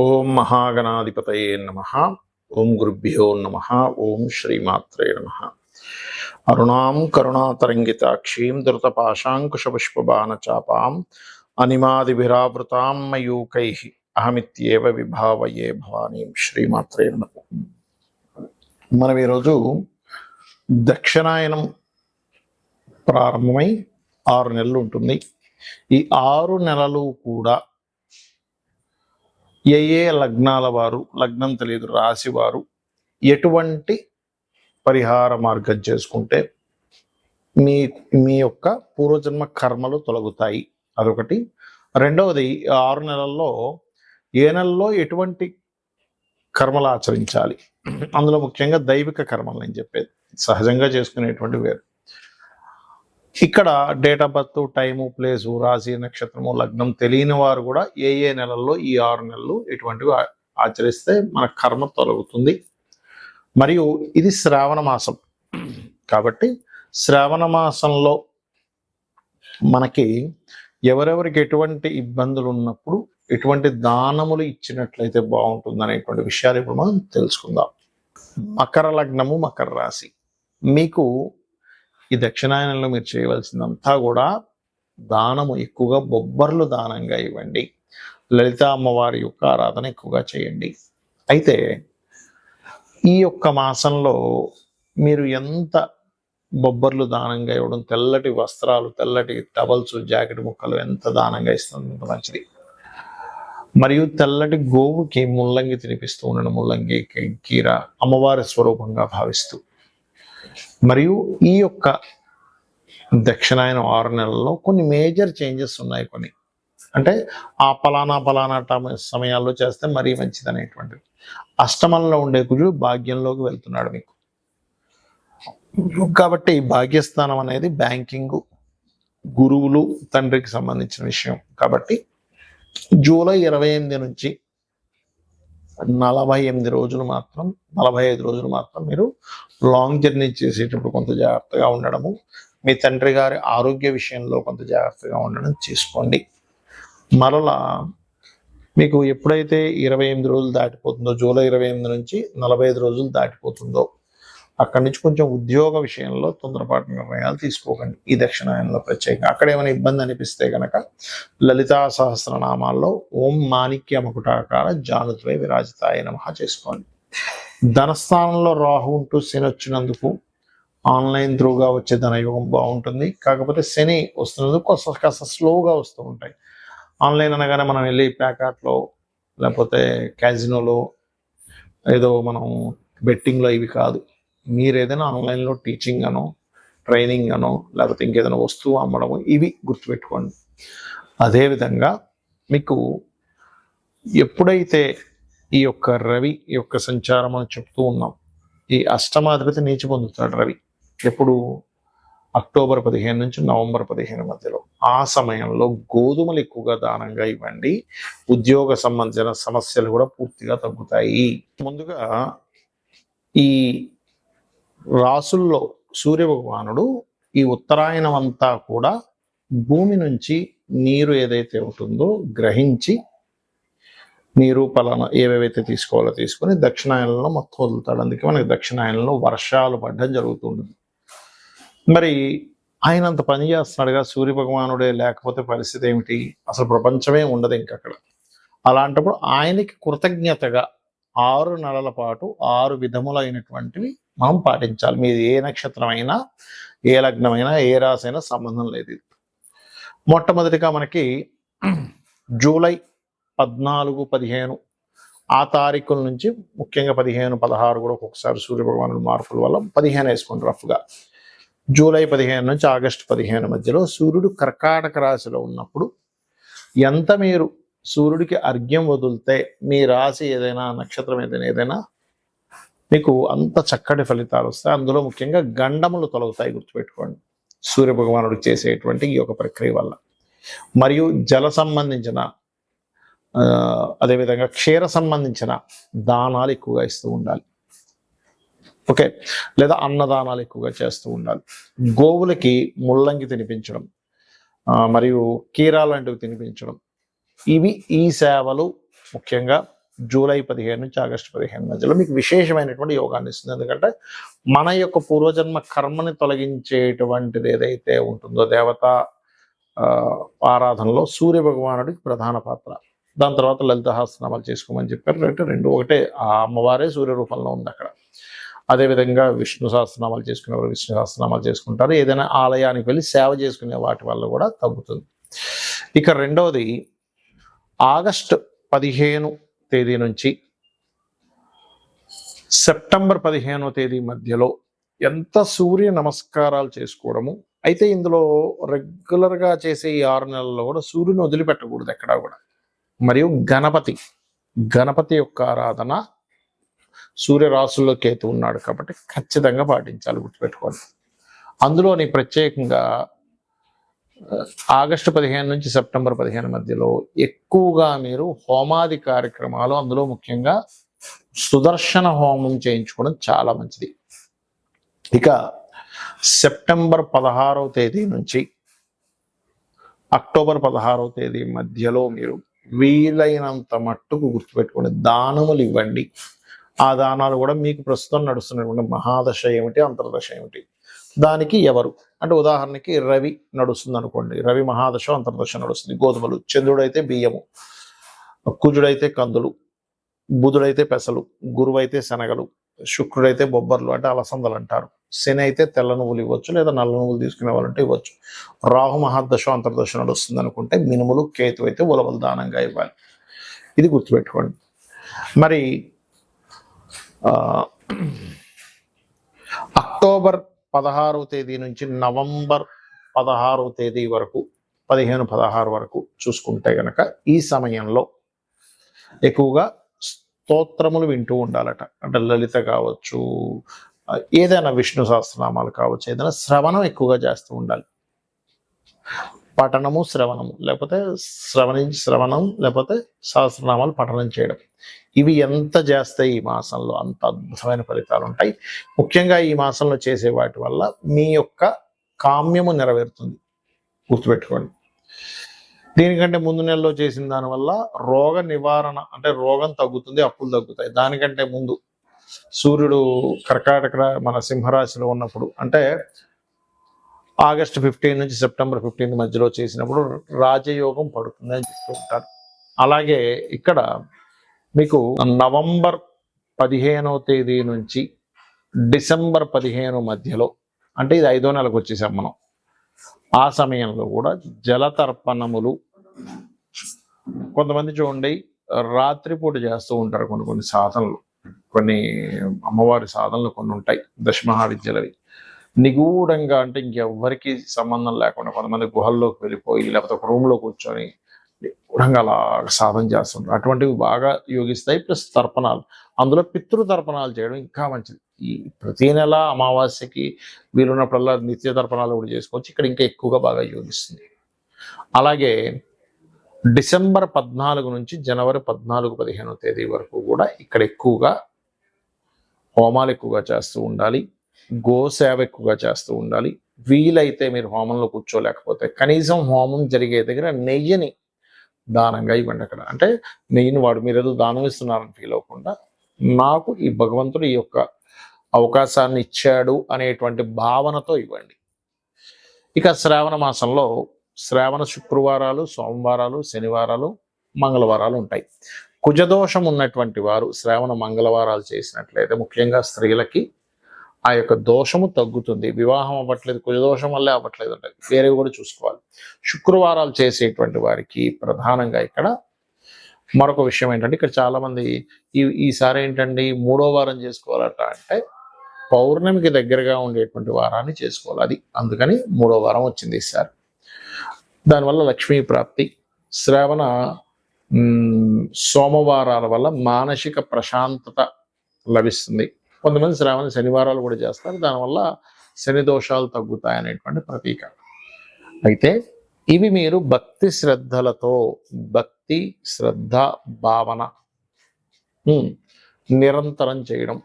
ఓం మహాగణాధిపతయే నమః. ఓం గురుభ్యో నమః. ఓం శ్రీమాత్రే నమః. అరుణాం కరుణాతరంగితాక్షీం ధృతపాశాంకుశపుష్పబాణచాపాం అనిమాదిభిరావృతాం మయూకైః అహమిత్యేవ విభావయే భవానీం. శ్రీమాత్రే నమః. మనం ఈరోజు దక్షిణాయనం ప్రారంభమై 6 నెలలు ఉంటుంది. ఈ 6 నెలలు కూడా ఏ లగ్నాల వారు, లగ్నం తెలియదు రాశి వారు ఎటువంటి పరిహార మార్గం చేసుకుంటే మీ మీ యొక్క పూర్వజన్మ కర్మలు తొలగుతాయి, అదొకటి. రెండవది, 6 నెలల్లో ఏ నెలలో ఎటువంటి కర్మలు ఆచరించాలి, అందులో ముఖ్యంగా దైవిక కర్మలు అని చెప్పేది, సహజంగా చేసుకునేటువంటి వేరు. ఇక్కడ date of birth, time, place, రాశి, నక్షత్రము, లగ్నం తెలియని వారు కూడా ఏ నెలల్లో ఈ 6 నెలలు ఎటువంటివి ఆచరిస్తే మన కర్మ తొలగుతుంది. మరియు ఇది శ్రావణ మాసం కాబట్టి శ్రావణ మాసంలో మనకి ఎవరెవరికి ఎటువంటి ఇబ్బందులు ఉన్నప్పుడు ఎటువంటి దానములు ఇచ్చినట్లయితే బాగుంటుంది అనేటువంటి విషయాలు ఇప్పుడు మనం తెలుసుకుందాం. మకర లగ్నము, మకర రాశి. మీకు ఈ దక్షిణాయనంలో మీరు చేయవలసిందంతా కూడా దానము, ఎక్కువగా బొబ్బర్లు దానంగా ఇవ్వండి. లలిత అమ్మవారి యొక్క ఆరాధన ఎక్కువగా చేయండి. అయితే ఈ యొక్క మాసంలో మీరు ఎంత బొబ్బర్లు దానంగా ఇవ్వడం, తెల్లటి వస్త్రాలు, తెల్లటి టవల్స్, జాకెట్ ముక్కలు ఎంత దానంగా ఇస్తుంది అంత మంచిది. మరియు తెల్లటి గోవుకి ముల్లంగి తినిపిస్తూ ఉండడం, ముల్లంగి కీర అమ్మవారి స్వరూపంగా భావిస్తూ. మరియు ఈ యొక్క దక్షిణాయన 6 నెలల్లో కొన్ని మేజర్ చేంజెస్ ఉన్నాయి. కొన్ని అంటే ఆ పలానా సమయాల్లో చేస్తే మరీ మంచిది అనేటువంటిది. అష్టమంలో ఉండే కుజుడు భాగ్యంలోకి వెళ్తున్నాడు మీకు కాబట్టి భాగ్యస్థానం అనేది బ్యాంకింగ్, గురువులు, తండ్రికి సంబంధించిన విషయం. కాబట్టి జూలై 28 నుంచి 45 రోజులు మాత్రం మీరు లాంగ్ జర్నీ చేసేటప్పుడు కొంత జాగ్రత్తగా ఉండడము, మీ తండ్రి గారి ఆరోగ్య విషయంలో కొంత జాగ్రత్తగా ఉండడం చేసుకోండి. మరలా మీకు ఎప్పుడైతే 28 రోజులు దాటిపోతుందో, జూలై 28 నుంచి 45 రోజులు దాటిపోతుందో, అక్కడి నుంచి కొంచెం ఉద్యోగ విషయంలో తొందరపాటు నిర్ణయాలు తీసుకోకండి. ఈ దక్షిణాయనంలో ప్రత్యేకంగా అక్కడ ఏమైనా ఇబ్బంది అనిపిస్తే కనుక లలితా సహస్రనామాల్లో ఓం మాణిక్య మకుటాకార జానుద్వై విరాజితాయ నమః చేసుకోండి. ధనస్థానంలో రాహు ఉంటూ శని వచ్చినందుకు ఆన్లైన్ త్రూగా వచ్చే ధనయోగం బాగుంటుంది. కాకపోతే శని వస్తున్నందుకు కాస్త స్లోగా వస్తూ ఉంటాయి. ఆన్లైన్ అనగానే మనం వెళ్ళి ప్యాకాట్లో లేకపోతే క్యాజినోలో ఏదో మనం బెట్టింగ్లో ఇవి కాదు. మీరు ఏదైనా ఆన్లైన్లో టీచింగ్ అనో, ట్రైనింగ్ అనో, లేకపోతే ఇంకేదైనా వస్తువు అమ్మడము, ఇవి గుర్తుపెట్టుకోండి. అదేవిధంగా మీకు ఎప్పుడైతే ఈ యొక్క రవి యొక్క సంచారం అని చెప్తూ ఉన్నాం, ఈ అష్టమాధిపతి నీచి పొందుతాడు రవి ఎప్పుడు? అక్టోబర్ 15 నుంచి నవంబర్ 15 మధ్యలో. ఆ సమయంలో గోధుమలు ఎక్కువగా దానంగా ఇవ్వండి. ఉద్యోగ సంబంధించిన సమస్యలు కూడా పూర్తిగా తగ్గుతాయి. ముందుగా ఈ రాసుల్లో సూర్య భగవానుడు ఈ ఉత్తరాయణం అంతా కూడా భూమి నుంచి నీరు ఏదైతే ఉంటుందో గ్రహించి, నీరు పలానా ఏవేవైతే తీసుకోవాలో తీసుకొని దక్షిణాయనంలో మొత్తం వదులుతాడు. అందుకే మనకి దక్షిణాయనంలో వర్షాలు పడడం జరుగుతుంటుంది. మరి ఆయన అంత పని చేస్తున్నాడుగా, సూర్య భగవానుడే లేకపోతే పరిస్థితి ఏమిటి? అసలు ప్రపంచమే ఉండదు ఇంకక్కడ. అలాంటప్పుడు ఆయనకి కృతజ్ఞతగా 6 నెలల పాటు 6 విధములైనటువంటివి మనం పాటించాలి. మీది ఏ నక్షత్రమైనా, ఏ లగ్నమైనా, ఏ రాశి అయినా సంబంధం లేదు. మొట్టమొదటిగా మనకి జూలై 14, 15 ఆ తారీఖుల నుంచి, ముఖ్యంగా 15, 16 కూడా ఒక్కొక్కసారి సూర్య భగవానుడు మార్పుల వల్ల 15 వేసుకోండి రఫ్గా. జూలై 15 నుంచి ఆగస్టు 15 మధ్యలో సూర్యుడు కర్కాటక రాశిలో ఉన్నప్పుడు ఎంత మీరు సూర్యుడికి అర్ఘ్యం వదిలితే, మీ రాశి ఏదైనా, నక్షత్రం ఏదైనా మీకు అంత చక్కటి ఫలితాలు వస్తాయి. అందులో ముఖ్యంగా గండములు తొలగుతాయి, గుర్తుపెట్టుకోండి, సూర్య భగవానుడికి చేసేటువంటి ఈ యొక్క ప్రక్రియ వల్ల. మరియు జల సంబంధించిన అదేవిధంగా క్షీర సంబంధించిన దానాలు ఎక్కువగా ఇస్తూ ఉండాలి. ఓకే, లేదా అన్నదానాలు ఎక్కువగా చేస్తూ ఉండాలి. గోవులకి ముల్లంగి తినిపించడం, మరియు కీరా లాంటివి తినిపించడం, ఇవి ఈ సేవలు ముఖ్యంగా జూలై 15 నుంచి ఆగస్టు 15 మధ్యలో మీకు విశేషమైనటువంటి యోగాన్ని ఇస్తుంది. ఎందుకంటే మన యొక్క పూర్వజన్మ కర్మని తొలగించేటువంటిది ఏదైతే ఉంటుందో దేవత ఆరాధనలో సూర్య భగవానుడికి ప్రధాన పాత్ర. దాని తర్వాత లలిత సహస్రనామాలు చేసుకోమని చెప్పారు. అంటే రెండు ఒకటే, ఆ అమ్మవారే సూర్య రూపంలో ఉంది అక్కడ. అదేవిధంగా విష్ణు సహస్రనామాలు చేసుకునేవారు విష్ణు సహస్రనామాలు చేసుకుంటారు. ఏదైనా ఆలయానికి వెళ్ళి సేవ చేసుకునే వాటి వల్ల కూడా తగ్గుతుంది. ఇక రెండవది ఆగస్టు 15 తేదీ నుంచి సెప్టెంబర్ 15వ తేదీ మధ్యలో ఎంత సూర్య నమస్కారాలు చేసుకోవడము. అయితే ఇందులో రెగ్యులర్గా చేసే ఈ 6 నెలల్లో కూడా సూర్యుని వదిలిపెట్టకూడదు ఎక్కడా కూడా. మరియు గణపతి యొక్క ఆరాధన, సూర్య రాశుల్లో కేతు ఉన్నాడు కాబట్టి ఖచ్చితంగా పాటించాలి, గుర్తుపెట్టుకోండి. అందులోని ప్రత్యేకంగా ఆగస్టు 15 నుంచి సెప్టెంబర్ 15 మధ్యలో ఎక్కువగా మీరు హోమాది కార్యక్రమాలు, అందులో ముఖ్యంగా సుదర్శన హోమం చేయించుకోవడం చాలా మంచిది. ఇక సెప్టెంబర్ 16వ తేదీ నుంచి అక్టోబర్ 16వ తేదీ మధ్యలో మీరు వీలైనంత మట్టుకు గుర్తుపెట్టుకోండి, దానములు ఇవ్వండి. ఆ దానాలు కూడా మీకు ప్రస్తుతం నడుస్తున్నటువంటి మహాదశ ఏమిటి, అంతర్దశ ఏమిటి, దానికి ఎవరు అంటే ఉదాహరణకి రవి నడుస్తుంది అనుకోండి, రవి మహాదశ అంతర్దశ నడుస్తుంది, గోధుమలు. చంద్రుడైతే బియ్యము, కుజుడైతే కందులు, బుధుడైతే పెసలు, గురువైతే శనగలు, శుక్రుడైతే బొబ్బర్లు అంటే అలసందలు అంటారు, శని అయితే తెల్ల నువ్వులు ఇవ్వచ్చు, లేదా నల్ల నువ్వులు తీసుకునే వాళ్ళంటే ఇవ్వచ్చు. రాహు మహాదశ అంతర్దశ నడుస్తుంది అనుకుంటే మినుములు, కేతు అయితే ఉలవలు దానంగా ఇవ్వాలి. ఇది గుర్తుపెట్టుకోండి. మరి అక్టోబర్ 16వ తేదీ నుంచి నవంబర్ 16వ తేదీ వరకు 15-16 వరకు చూసుకుంటే గనక ఈ సమయంలో ఎక్కువగా స్తోత్రములు వింటూ ఉండాలట. అంటే లలిత కావచ్చు, ఏదైనా విష్ణు సహస్రనామాలు కావచ్చు, ఏదైనా శ్రవణం ఎక్కువగా చేస్తూ ఉండాలి. పఠనము శ్రవణము, లేకపోతే శ్రవణం, లేకపోతే సహస్రనామాలు పఠనం చేయడం, ఇవి ఎంత చేస్తాయి ఈ మాసంలో అంత అద్భుతమైన ఫలితాలు ఉంటాయి. ముఖ్యంగా ఈ మాసంలో చేసే వాటి వల్ల మీ యొక్క కామ్యము నెరవేరుతుంది, గుర్తుపెట్టుకోండి. దీనికంటే ముందు నెలలో చేసిన దానివల్ల రోగ నివారణ అంటే రోగం తగ్గుతుంది, అప్పులు తగ్గుతాయి. దానికంటే ముందు సూర్యుడు కర్కాటక మన సింహరాశిలో ఉన్నప్పుడు అంటే ఆగస్టు 15 నుంచి సెప్టెంబర్ 15 మధ్యలో చేసినప్పుడు రాజయోగం పడుతుంది అని చెప్తూ ఉంటారు. అలాగే ఇక్కడ మీకు నవంబర్ 15వ తేదీ నుంచి డిసెంబర్ 15 మధ్యలో అంటే ఇది 5వ నెలకు వచ్చేసాం మనం. ఆ సమయంలో కూడా జలతర్పణములు కొంతమంది చూడండి రాత్రిపూట చేస్తూ ఉంటారు. కొన్ని సాధనలు, కొన్ని అమ్మవారి సాధనలు కొన్ని ఉంటాయి దశమహావిద్యలవి. నిగూఢంగా అంటే ఇంకెవ్వరికి సంబంధం లేకుండా కొంతమంది గుహల్లోకి వెళ్ళిపోయి లేకపోతే ఒక రూమ్లో కూర్చొని నిగూఢంగా అలా సాధన చేస్తుంటారు. అటువంటివి బాగా యోగిస్తాయి. ప్లస్ తర్పణాలు, అందులో పితృతర్పణాలు చేయడం ఇంకా మంచిది. ఈ ప్రతి నెల అమావాస్యకి వీలున్నప్పుడల్లా నిత్య తర్పణాలు కూడా చేసుకోవచ్చు. ఇక్కడ ఇంకా ఎక్కువగా బాగా యోగిస్తుంది. అలాగే డిసెంబర్ 14 నుంచి జనవరి 14-15 తేదీ వరకు కూడా ఇక్కడ ఎక్కువగా హోమాలు ఎక్కువగా చేస్తూ ఉండాలి, గోసేవ ఎక్కువగా చేస్తూ ఉండాలి. వీలైతే మీరు హోమంలో కూర్చోలేకపోతే కనీసం హోమం జరిగే దగ్గర నెయ్యిని దానంగా ఇవ్వండి. అక్కడ అంటే నెయ్యిని మీరు ఏదో దానం ఇస్తున్నారని ఫీల్ అవ్వకుండా, నాకు ఈ భగవంతుడు ఈ యొక్క అవకాశాన్ని ఇచ్చాడు అనేటువంటి భావనతో ఇవ్వండి. ఇక శ్రావణ మాసంలో శ్రావణ శుక్రవారాలు, సోమవారాలు, శనివారాలు, మంగళవారాలు ఉంటాయి. కుజదోషం ఉన్నటువంటి వారు శ్రావణ మంగళవారాలు చేసినట్లయితే ముఖ్యంగా స్త్రీలకి ఆ యొక్క దోషము తగ్గుతుంది. వివాహం అవ్వట్లేదు, కుజదోషం వల్లే అవ్వట్లేదు అంటే వేరేవి కూడా చూసుకోవాలి. శుక్రవారాలు చేసేటువంటి వారికి ప్రధానంగా ఇక్కడ మరొక విషయం ఏంటంటే, ఇక్కడ చాలామంది ఈసారి ఏంటండి 3వ వారం చేసుకోవాలట అంటే పౌర్ణమికి దగ్గరగా ఉండేటువంటి వారాన్ని చేసుకోవాలి. అది అందుకని 3వ వారం వచ్చింది ఈసారి. దానివల్ల లక్ష్మీ ప్రాప్తి, శ్రావణ సోమవారాల వల్ల మానసిక ప్రశాంతత లభిస్తుంది. కొంతమంది శ్రావణ శనివారాలు కూడా చేస్తారు, దానివల్ల శని దోషాలు తగ్గుతాయనేటువంటి ప్రతీక. అయితే ఇవి మీరు భక్తి శ్రద్ధలతో, భక్తి శ్రద్ధ భావన నిరంతరం చేయడం,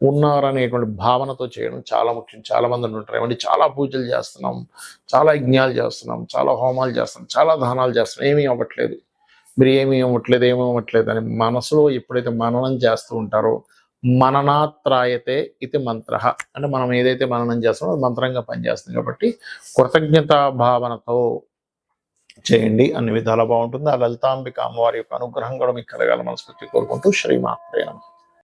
ఉన్నారనేటువంటి భావనతో చేయడం చాలా ముఖ్యం. చాలా మంది ఉంటారు ఏమంటే చాలా పూజలు చేస్తున్నాం, చాలా యజ్ఞాలు చేస్తున్నాం, చాలా హోమాలు చేస్తున్నాం, చాలా దానాలు చేస్తున్నాం, ఏమీ అవ్వట్లేదు. మీరు ఏమి ఇవ్వట్లేదు అని మనసులో ఎప్పుడైతే మననం చేస్తూ ఉంటారో, మననాత్రాయతే ఇది మంత్ర, అంటే మనం ఏదైతే మననం చేస్తామో అది మంత్రంగా పనిచేస్తుంది. కాబట్టి కృతజ్ఞతా భావనతో చేయండి, అన్ని విధాలా బాగుంటుంది. ఆ లలితాంబిక అమ్మవారి యొక్క అనుగ్రహం కూడా మీకు కలగాల మనస్ఫూర్తి కోరుకుంటూ శ్రీమాత్రే నమః.